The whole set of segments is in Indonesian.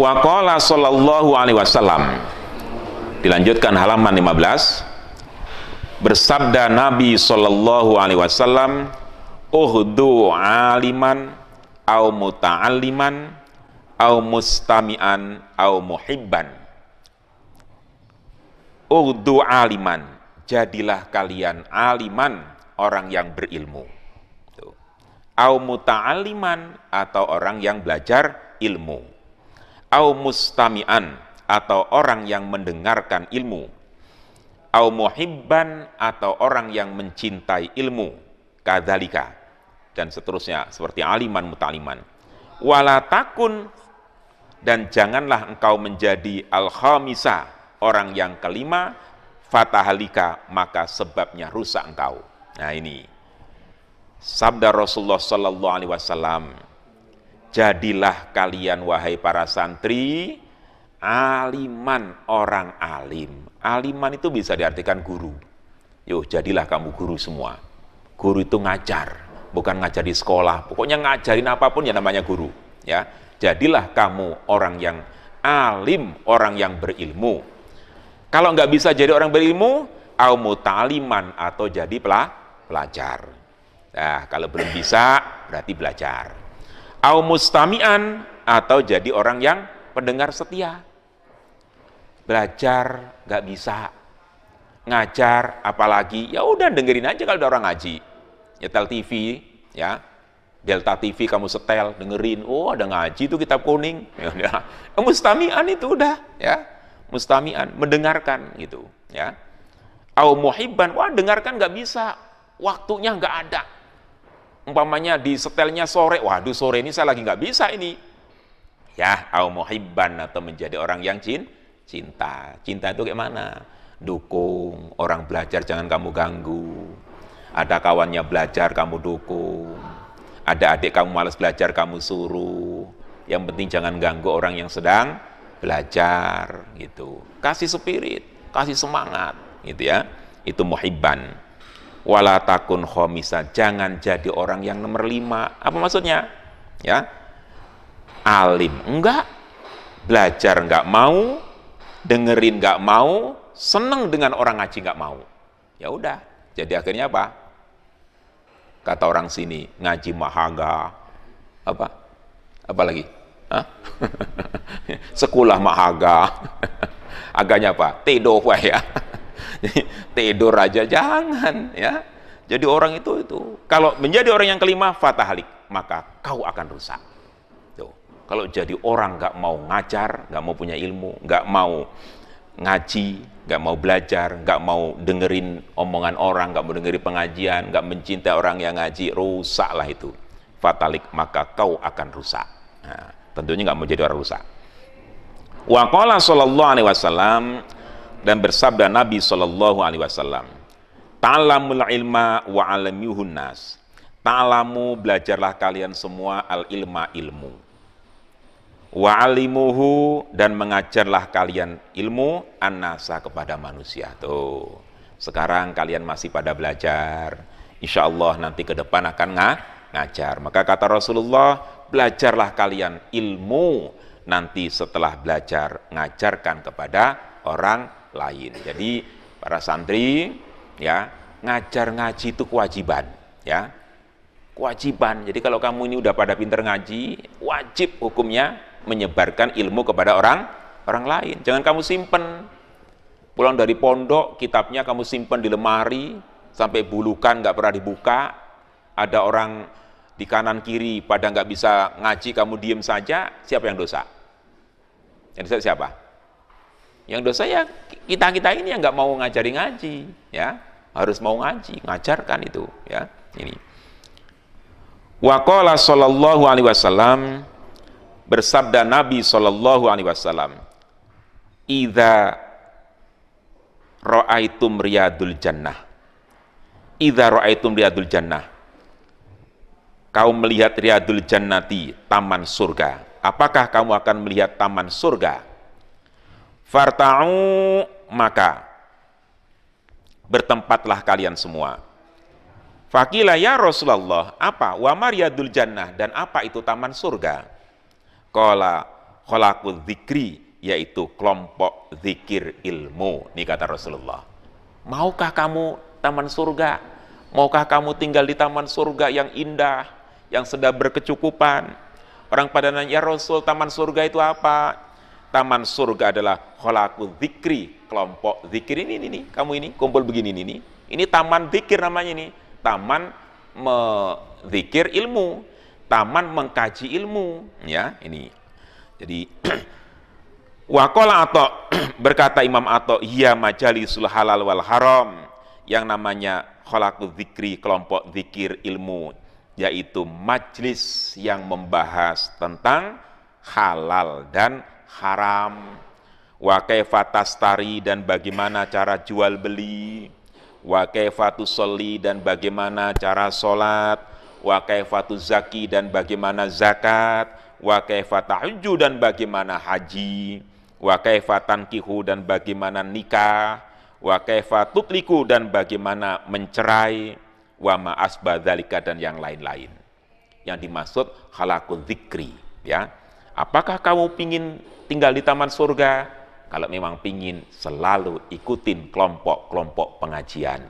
Wa qala sallallahu alaihi wasallam. Dilanjutkan halaman 15. Bersabda Nabi sallallahu alaihi wasallam, "Uhdu aliman au muta'alliman au mustami'an au muhibban." Uhdu aliman, jadilah kalian aliman, orang yang berilmu. Au muta'alliman, atau orang yang belajar ilmu. Au mustami'an, atau orang yang mendengarkan ilmu. Au muhibban, atau orang yang mencintai ilmu. Kadzalika, dan seterusnya, seperti aliman muta'alliman. Wala takun, dan janganlah engkau menjadi al-khamisa, orang yang kelima, fatahalika, maka sebabnya rusak engkau. Nah ini sabda Rasulullah sallallahu alaihi wasallam, jadilah kalian wahai para santri aliman, orang alim. Aliman itu bisa diartikan guru. Yuk, jadilah kamu guru semua. Guru itu ngajar, bukan ngajar di sekolah. Pokoknya ngajarin apapun ya namanya guru. Ya, jadilah kamu orang yang alim, orang yang berilmu. Kalau nggak bisa jadi orang berilmu, au muta'aliman, atau jadi pelajar. Nah, kalau belum bisa, berarti belajar. Au mustami'an, atau jadi orang yang pendengar setia. Belajar nggak bisa, ngajar apalagi, ya udah dengerin aja kalau ada orang ngaji. Nyetel TV, ya, Delta TV kamu setel, dengerin, oh ada ngaji itu kitab kuning. Ya, mustami'an itu udah, ya, mustami'an, mendengarkan gitu, ya. Au muhibban, wah dengarkan nggak bisa, waktunya nggak ada. Umpamanya di setelnya sore, waduh sore ini saya lagi nggak bisa ini. Ya, au muhibban, atau menjadi orang yang cinta. Cinta itu kayak mana? Dukung, orang belajar jangan kamu ganggu. Ada kawannya belajar, kamu dukung. Ada adik kamu malas belajar, kamu suruh. Yang penting jangan ganggu orang yang sedang belajar, gitu. Kasih spirit, kasih semangat, gitu ya. Itu muhibban. Wala takun khomisa, jangan jadi orang yang nomor 5. Apa maksudnya? Ya, alim enggak, belajar enggak mau, dengerin enggak mau, seneng dengan orang ngaji enggak mau. Ya udah, jadi akhirnya apa? Kata orang sini, ngaji mahaga, apa lagi? Hah? Sekolah mahaga. Agaknya apa? Tidur ya. Tidur aja jangan, ya. Jadi orang itu kalau menjadi orang yang kelima, fatahalik, maka kau akan rusak. Tuh. Kalau jadi orang nggak mau ngajar, nggak mau punya ilmu, nggak mau ngaji, nggak mau belajar, nggak mau dengerin omongan orang, nggak mau dengerin pengajian, nggak mencintai orang yang ngaji, rusaklah itu. Fatalik, maka kau akan rusak. Nah, tentunya nggak mau jadi orang rusak. Wa qala sallallahu alaihi wasallam, dan bersabda Nabi sallallahu alaihi wasallam, ta'lamul ilma wa 'allamihun nas. Ta'lamu, belajarlah kalian semua, al ilma, ilmu. Wa 'allimuhu, dan mengajarlah kalian ilmu, an-nasa, kepada manusia. Tuh. Sekarang kalian masih pada belajar. Insyaallah nanti ke depan akan ngajar. Maka kata Rasulullah, belajarlah kalian ilmu, nanti setelah belajar ngajarkan kepada orang lain. Jadi para santri, ya, ngajar ngaji itu kewajiban, ya, kewajiban. Jadi kalau kamu ini udah pada pinter ngaji, wajib hukumnya menyebarkan ilmu kepada orang lain. Jangan kamu simpen, pulang dari pondok kitabnya kamu simpen di lemari sampai bulukan nggak pernah dibuka. Ada orang di kanan kiri pada nggak bisa ngaji, kamu diem saja. Siapa yang dosa? Yang dosa siapa? Yang dosa ya kita ini yang nggak mau ngajari ngaji, ya, harus mau ngaji, ngajarkan itu, ya. Ini. Wa qala sallallahu alaihi wasallam, bersabda Nabi sallallahu alaihi wasallam, idza ra'aitum riyadul jannah, idza ra'aitum riyadul jannah, kau melihat riyadul jannati, taman surga. Apakah kamu akan melihat taman surga? Farta'u, maka bertempatlah kalian semua. Faqila ya Rasulullah, apa? Wa maryadul jannah, dan apa itu taman surga? Qala khalaqul dzikri, yaitu kelompok zikir ilmu. Ini kata Rasulullah. Maukah kamu taman surga? Maukah kamu tinggal di taman surga yang indah, yang sudah berkecukupan? Orang pada nanya, ya Rasul, taman surga itu apa? Taman surga adalah khalaqul dzikri, kelompok zikir ini, kamu ini kumpul begini ini. Ini taman zikir namanya ini. Taman zikir ilmu, taman mengkaji ilmu, ya, ini. Jadi waqala Atha, berkata Imam Atha, ya majalisul halal wal haram, yang namanya khalaqul dzikri, kelompok zikir ilmu, yaitu majlis yang membahas tentang halal dan haram. Wa kaifa tastari, dan bagaimana cara jual beli. Wa kaifa tusolli, dan bagaimana cara sholat. Wa kaifa tuzaki, dan bagaimana zakat. Wa kaifa tahujju, dan bagaimana haji. Wa kaifa tankihu, dan bagaimana nikah. Wa kaifa tutliku, dan bagaimana mencerai. Wa ma asba dzalika, dan yang lain-lain. Yang dimaksud khalaqul dzikri, ya. Apakah kamu pingin tinggal di taman surga? Kalau memang pingin, selalu ikutin kelompok-kelompok pengajian.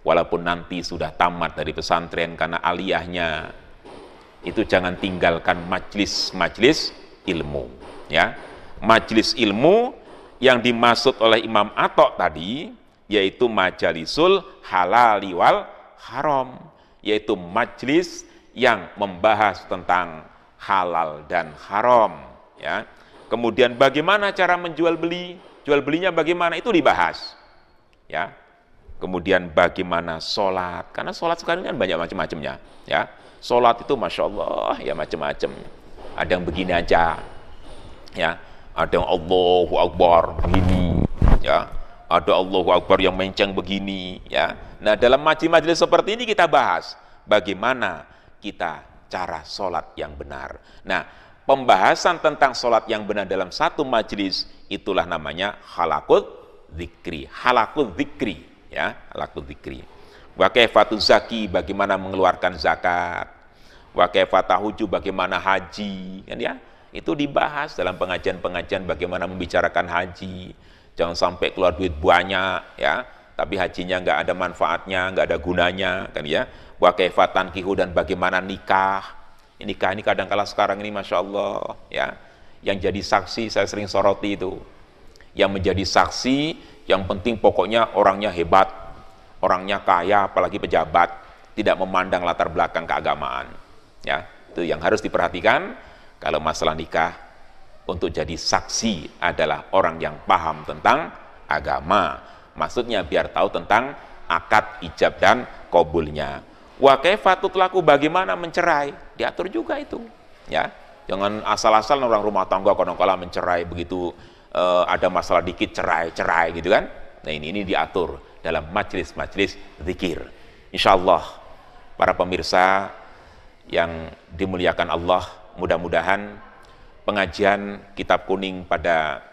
Walaupun nanti sudah tamat dari pesantren karena aliyahnya, itu jangan tinggalkan majlis-majlis ilmu, ya. Majlis ilmu yang dimaksud oleh Imam Atha tadi, yaitu majalisul halali wal haram, yaitu majlis yang membahas tentang halal dan haram, ya. Kemudian bagaimana cara menjual beli, jual belinya bagaimana, itu dibahas, ya. Kemudian bagaimana sholat, karena sholat sekarang kan banyak macam-macamnya, ya. Sholat itu Masya Allah, ya macam-macam. Ada yang begini aja, ya. Ada yang Allahu Akbar begini, ya. Ada Allahu Akbar yang menceng begini, ya. Nah, dalam majelis seperti ini kita bahas bagaimana kita cara sholat yang benar. Nah, pembahasan tentang sholat yang benar dalam satu majelis, itulah namanya khalaqul dzikri. Khalaqul dzikri, ya, khalaqul dzikri. Wa kaifa tuzaki, bagaimana mengeluarkan zakat. Wa kaifa tahujju, bagaimana haji, kan, ya. Itu dibahas dalam pengajian-pengajian bagaimana membicarakan haji. Jangan sampai keluar duit banyak, ya, tapi hajinya nggak ada manfaatnya, nggak ada gunanya, kan, ya. Wa kaifa tankihu, dan bagaimana nikah. Nikah ini kadang-kala sekarang ini Masya Allah, ya, yang jadi saksi saya sering soroti itu, yang menjadi saksi, yang penting pokoknya orangnya hebat, orangnya kaya, apalagi pejabat, tidak memandang latar belakang keagamaan, ya. Itu yang harus diperhatikan kalau masalah nikah. Untuk jadi saksi adalah orang yang paham tentang agama, maksudnya biar tahu tentang akad ijab dan qabulnya. Wa kaifa tutlaku, bagaimana mencerai, diatur juga itu, ya. Jangan asal-asal orang rumah tangga kadang-kala mencerai begitu ada masalah dikit cerai gitu kan. Nah, ini diatur dalam majelis-majelis zikir. Insyaallah para pemirsa yang dimuliakan Allah, mudah-mudahan pengajian Kitab Kuning pada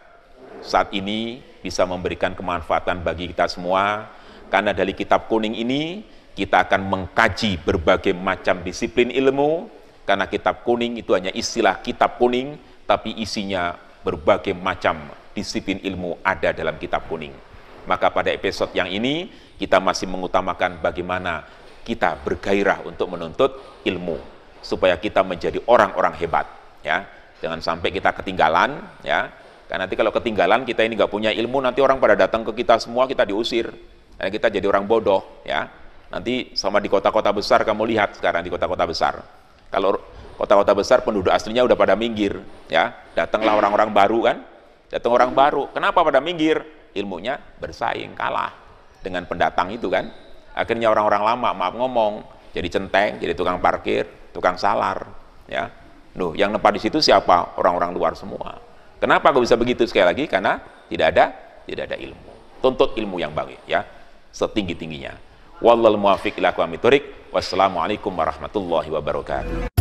saat ini bisa memberikan kemanfaatan bagi kita semua, karena dari Kitab Kuning ini kita akan mengkaji berbagai macam disiplin ilmu, karena Kitab Kuning itu hanya istilah Kitab Kuning, tapi isinya berbagai macam disiplin ilmu ada dalam Kitab Kuning. Maka pada episode yang ini kita masih mengutamakan bagaimana kita bergairah untuk menuntut ilmu, supaya kita menjadi orang-orang hebat, ya. Jangan sampai kita ketinggalan, ya. Karena nanti kalau ketinggalan, kita ini nggak punya ilmu, nanti orang pada datang ke kita semua, kita diusir, karena kita jadi orang bodoh, ya. Nanti sama di kota-kota besar, kamu lihat sekarang di kota-kota besar, kalau kota-kota besar penduduk aslinya udah pada minggir, ya. Datanglah orang-orang baru kan, datang orang baru, kenapa pada minggir? Ilmunya bersaing, kalah dengan pendatang itu kan. Akhirnya orang-orang lama, maaf ngomong, jadi centeng, jadi tukang parkir, tukang salar, ya. Nuh, yang nempat di situ siapa? Orang-orang luar semua. Kenapa kok bisa begitu? Sekali lagi, karena tidak ada ilmu. Tuntut ilmu yang baik, ya, setinggi-tingginya. Wallahul muwaffiq ila aqwamit thoriq. Wassalamualaikum warahmatullahi wabarakatuh.